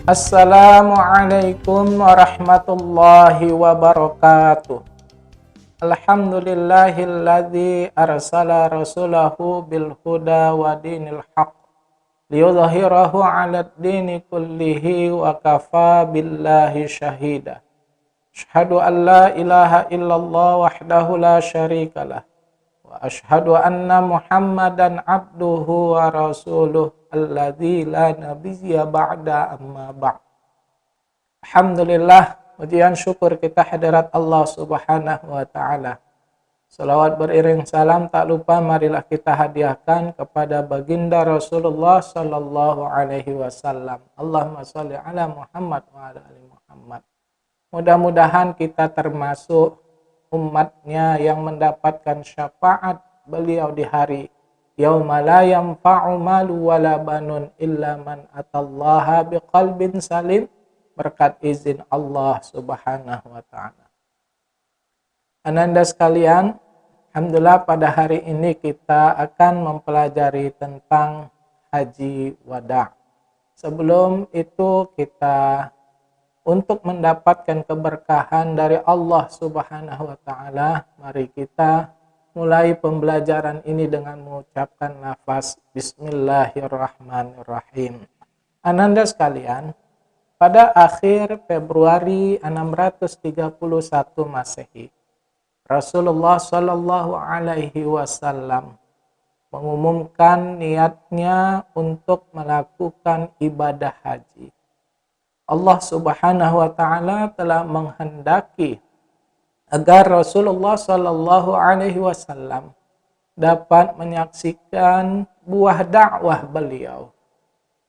Assalamualaikum warahmatullahi wabarakatuh. Alhamdulillahilladzi arsala rasulahu bil huda wa dinil haq liyudhhirahu 'alad dini kullihi wa kafa billahi syahida. Asyhadu an la ilaha illallah wahdahu la syarikalah wa asyhadu anna Muhammadan abduhu wa rasuluh alladzi la nabiyya ba'da amma ba'd. Alhamdulillah, pujian syukur kita hadirat Allah Subhanahu wa taala. Salawat beriring salam tak lupa marilah kita hadiahkan kepada baginda Rasulullah sallallahu alaihi wasallam. Allahumma shalli ala Muhammad wa ala ali Muhammad. Mudah-mudahan kita termasuk umatnya yang mendapatkan syafaat beliau di hari yauma la yanfa'u malu wala banun illa man atallaha biqalbin salim, berkat izin Allah Subhanahu wa taala. Ananda sekalian, alhamdulillah pada hari ini kita akan mempelajari tentang haji wada. Sebelum itu kita untuk mendapatkan keberkahan dari Allah Subhanahu wa taala, mari kita mulai pembelajaran ini dengan mengucapkan lafaz Bismillahirrahmanirrahim. Ananda sekalian, pada akhir Februari 631 Masehi, Rasulullah Shallallahu alaihi wasallam mengumumkan niatnya untuk melakukan ibadah haji. Allah Subhanahu wa taala telah menghendaki agar Rasulullah Shallallahu alaihi wasallam dapat menyaksikan buah dakwah beliau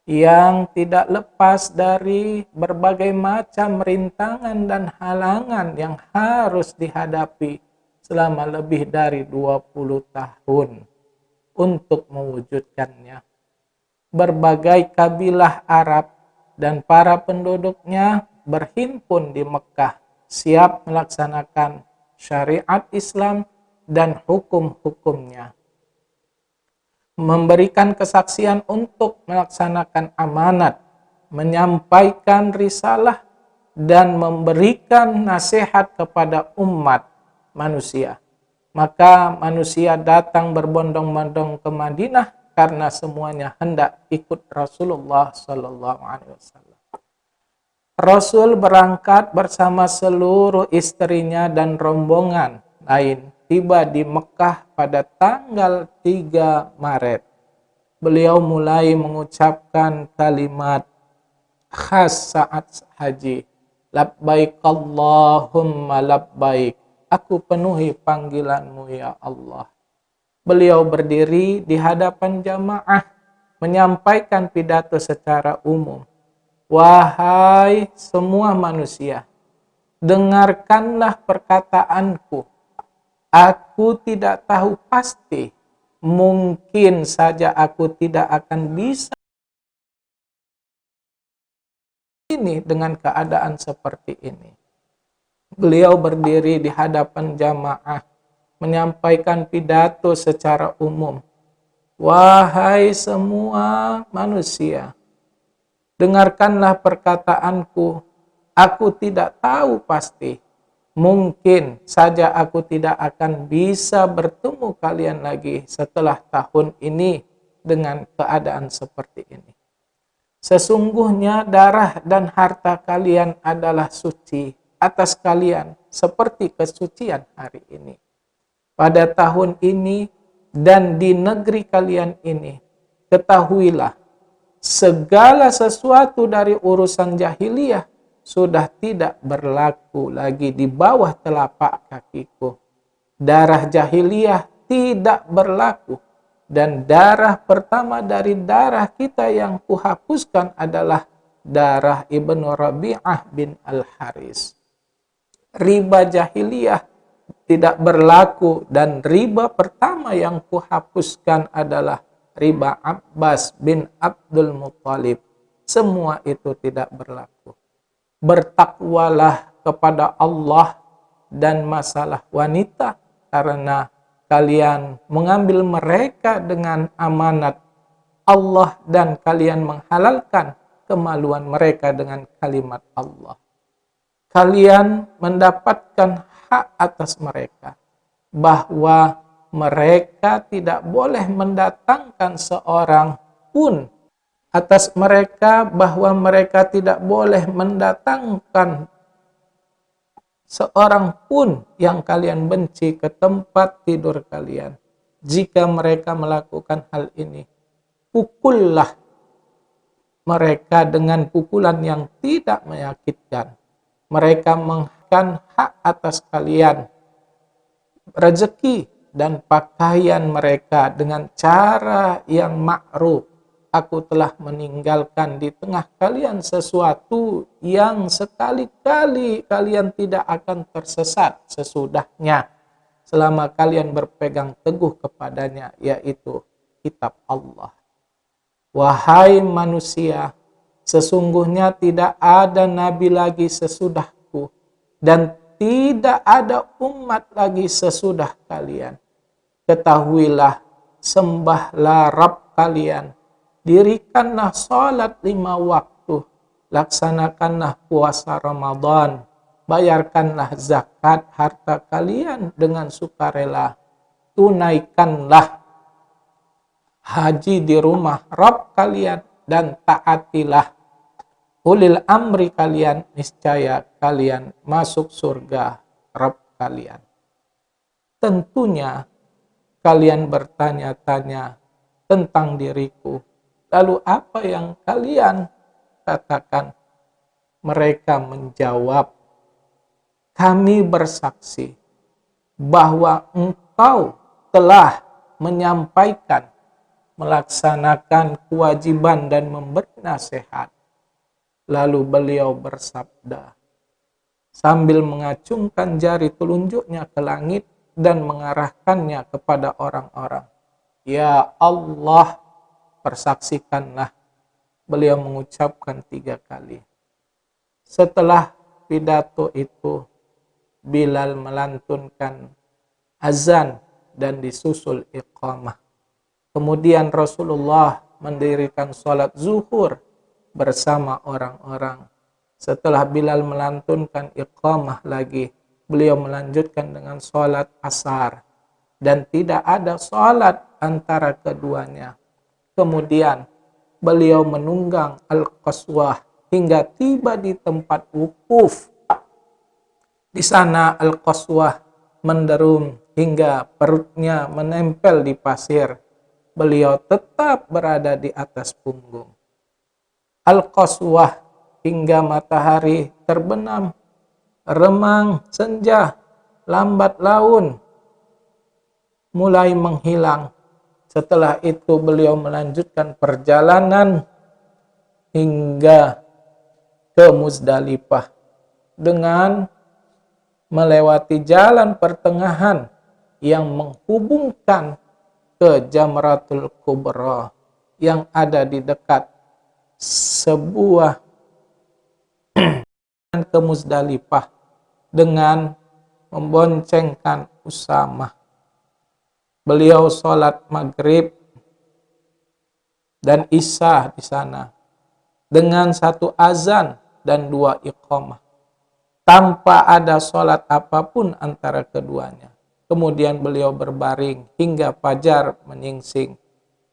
yang tidak lepas dari berbagai macam rintangan dan halangan yang harus dihadapi selama lebih dari 20 tahun untuk mewujudkannya. Berbagai kabilah Arab dan para penduduknya berhimpun di Mekah, siap melaksanakan syariat Islam dan hukum-hukumnya, memberikan kesaksian untuk melaksanakan amanat, menyampaikan risalah, dan memberikan nasihat kepada umat manusia. Maka manusia datang berbondong-bondong ke Madinah karena semuanya hendak ikut Rasulullah Sallallahu Alaihi Wasallam. Rasul berangkat bersama seluruh istrinya dan rombongan lain tiba di Mekah pada tanggal 3 Maret. Beliau mulai mengucapkan kalimat khas saat haji. Labbaik Allahumma labbaik. Aku penuhi panggilanmu ya Allah. Beliau berdiri di hadapan jamaah menyampaikan pidato secara umum. Wahai semua manusia, dengarkanlah perkataanku. Aku tidak tahu pasti, mungkin saja aku tidak akan bisa ini dengan keadaan seperti ini. Beliau berdiri di hadapan jamaah menyampaikan pidato secara umum. Wahai semua manusia, dengarkanlah perkataanku. Aku tidak tahu pasti, mungkin saja aku tidak akan bisa bertemu kalian lagi setelah tahun ini dengan keadaan seperti ini. Sesungguhnya darah dan harta kalian adalah suci atas kalian seperti kesucian hari ini. Pada tahun ini dan di negeri kalian ini, ketahuilah segala sesuatu dari urusan jahiliyah sudah tidak berlaku lagi di bawah telapak kakiku. Darah jahiliyah tidak berlaku, dan darah pertama dari darah kita yang kuhapuskan adalah darah Ibnu Rabi'ah bin Al-Haris. Riba jahiliyah tidak berlaku, dan riba pertama yang kuhapuskan adalah riba Abbas bin Abdul Muttalib. Semua itu tidak berlaku. Bertakwalah kepada Allah dan masalah wanita, karena kalian mengambil mereka dengan amanat Allah dan kalian menghalalkan kemaluan mereka dengan kalimat Allah. Kalian mendapatkan hak atas mereka, bahwa mereka tidak boleh mendatangkan seorang pun atas mereka, bahwa mereka tidak boleh mendatangkan seorang pun yang kalian benci ke tempat tidur kalian. Jika mereka melakukan hal ini, pukullah mereka dengan pukulan yang tidak menyakitkan. Mereka menghakkan hak atas kalian, rezeki dan pakaian mereka dengan cara yang ma'ruf. Aku telah meninggalkan di tengah kalian sesuatu yang sekali-kali kalian tidak akan tersesat sesudahnya, selama kalian berpegang teguh kepadanya, yaitu kitab Allah. Wahai manusia, sesungguhnya tidak ada nabi lagi sesudahku, dan tidak ada umat lagi sesudah kalian. Ketahuilah, sembahlah Rabb kalian, dirikanlah salat 5 waktu, laksanakanlah puasa Ramadan, bayarkanlah zakat harta kalian dengan sukarela, tunaikanlah haji di rumah Rabb kalian, dan taatilah ulil amri kalian, niscaya kalian masuk surga Rabb kalian. Tentunya kalian bertanya-tanya tentang diriku, lalu apa yang kalian katakan? Mereka menjawab, kami bersaksi bahwa engkau telah menyampaikan, melaksanakan kewajiban dan memberi nasihat. Lalu beliau bersabda sambil mengacungkan jari telunjuknya ke langit dan mengarahkannya kepada orang-orang, ya Allah, persaksikanlah. Beliau mengucapkan 3 kali. Setelah pidato itu, Bilal melantunkan azan dan disusul iqamah. Kemudian Rasulullah mendirikan sholat zuhur bersama orang-orang. Setelah Bilal melantunkan iqamah lagi, beliau melanjutkan dengan sholat asar, dan tidak ada sholat antara keduanya. Kemudian beliau menunggang Al-Qaswah hingga tiba di tempat wukuf. Di sana Al-Qaswah menderum hingga perutnya menempel di pasir. Beliau tetap berada di atas punggung Al-Qaswah hingga matahari terbenam. Remang senja, lambat laun mulai menghilang. Setelah itu beliau melanjutkan perjalanan hingga ke Muzdalifah dengan melewati jalan pertengahan yang menghubungkan ke Jamratul Kubra yang ada di dekat sebuah ke Muzdalifah dengan memboncengkan Usamah. Beliau sholat maghrib dan isya di sana dengan 1 azan dan 2 iqamah, tanpa ada sholat apapun antara keduanya. Kemudian beliau berbaring hingga fajar menyingsing.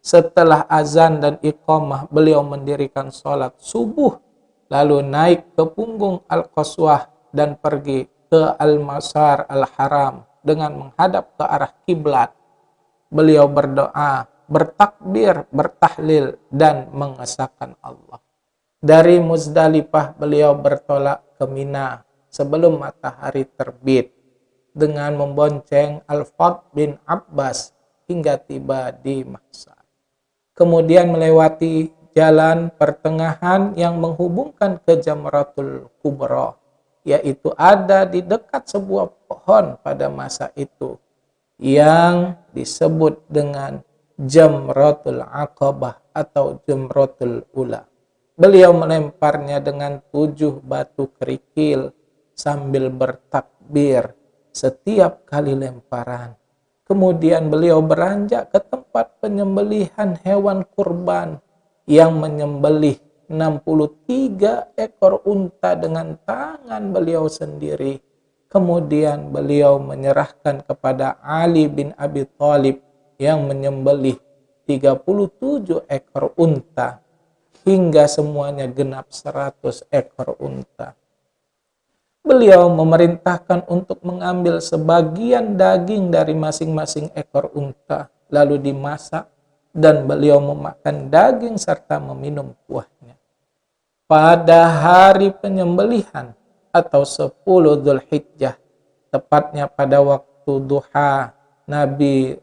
Setelah azan dan iqamah, beliau mendirikan sholat subuh, lalu naik ke punggung Al-Qaswah dan pergi ke Al-Masar Al-Haram dengan menghadap ke arah kiblat. Beliau berdoa, bertakbir, bertahlil, dan mengesahkan Allah. Dari Muzdalifah beliau bertolak ke Mina sebelum matahari terbit dengan membonceng Al-Fadl bin Abbas hingga tiba di Mahsar. Kemudian melewati jalan pertengahan yang menghubungkan ke Jamratul Kubra, yaitu ada di dekat sebuah pohon pada masa itu yang disebut dengan Jamratul Aqabah atau Jamratul Ula. Beliau melemparnya dengan 7 batu kerikil sambil bertakbir setiap kali lemparan. Kemudian beliau beranjak ke tempat penyembelihan hewan kurban yang menyembelih 63 ekor unta dengan tangan beliau sendiri. Kemudian beliau menyerahkan kepada Ali bin Abi Thalib yang menyembelih 37 ekor unta hingga semuanya genap 100 ekor unta. Beliau memerintahkan untuk mengambil sebagian daging dari masing-masing ekor unta, lalu dimasak, dan beliau memakan daging serta meminum kuahnya. Pada hari penyembelihan atau 10 Dzulhijjah, tepatnya pada waktu duha, Nabi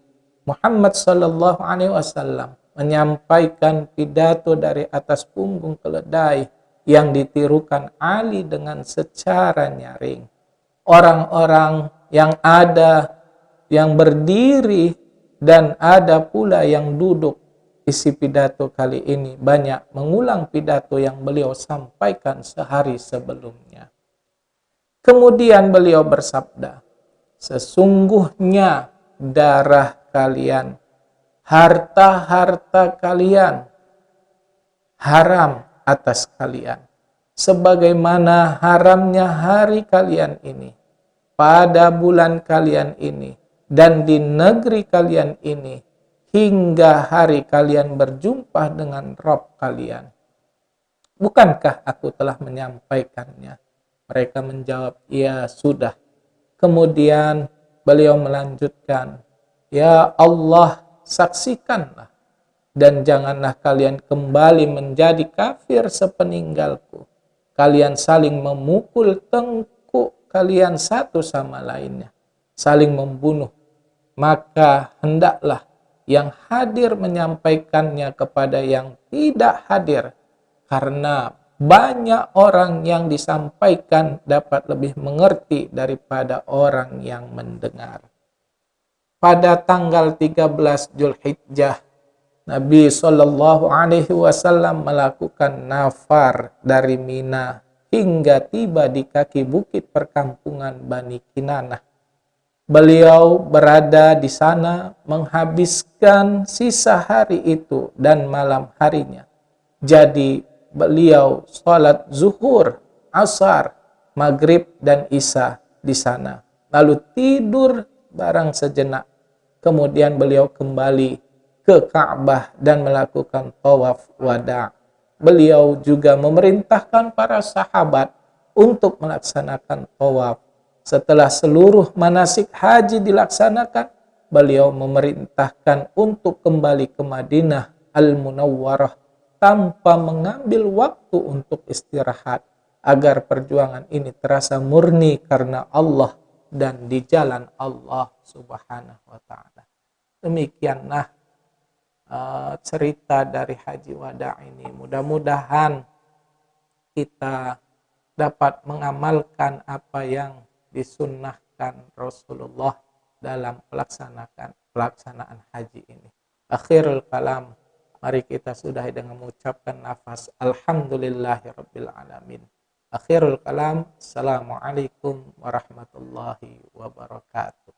Muhammad sallallahu alaihi wasallam menyampaikan pidato dari atas punggung keledai yang ditirukan Ali dengan secara nyaring. Orang-orang yang ada, yang berdiri, dan ada pula yang duduk, isi pidato kali ini banyak mengulang pidato yang beliau sampaikan sehari sebelumnya. Kemudian beliau bersabda, sesungguhnya darah kalian, harta-harta kalian haram atas kalian, sebagaimana haramnya hari kalian ini, pada bulan kalian ini, dan di negeri kalian ini, hingga hari kalian berjumpa dengan Rabb kalian. Bukankah aku telah menyampaikannya? Mereka menjawab, ya sudah. Kemudian beliau melanjutkan, ya Allah, saksikanlah, dan janganlah kalian kembali menjadi kafir sepeninggalku. Kalian saling memukul tengkuk kalian satu sama lainnya, saling membunuh. Maka hendaklah yang hadir menyampaikannya kepada yang tidak hadir, karena banyak orang yang disampaikan dapat lebih mengerti daripada orang yang mendengar. Pada tanggal 13 Dzulhijjah, Nabi Shallallahu Alaihi Wasallam melakukan nafar dari Mina hingga tiba di kaki bukit perkampungan Bani Kinanah. Beliau berada di sana menghabiskan sisa hari itu dan malam harinya. Jadi beliau sholat zuhur, asar, maghrib, dan isya di sana. Lalu tidur barang sejenak. Kemudian beliau kembali ke Ka'bah dan melakukan tawaf wada'. Beliau juga memerintahkan para sahabat untuk melaksanakan tawaf. Setelah seluruh manasik haji dilaksanakan, beliau memerintahkan untuk kembali ke Madinah Al-Munawwarah tanpa mengambil waktu untuk istirahat, agar perjuangan ini terasa murni karena Allah dan di jalan Allah Subhanahu wa ta'ala. Demikianlah cerita dari Haji Wada' ini. Mudah-mudahan kita dapat mengamalkan apa yang disunnahkan Rasulullah dalam pelaksanaan haji ini. Akhirul kalam, mari kita sudahi dengan mengucapkan nafas alhamdulillahirabbil alamin. Akhirul kalam, assalamualaikum warahmatullahi wabarakatuh.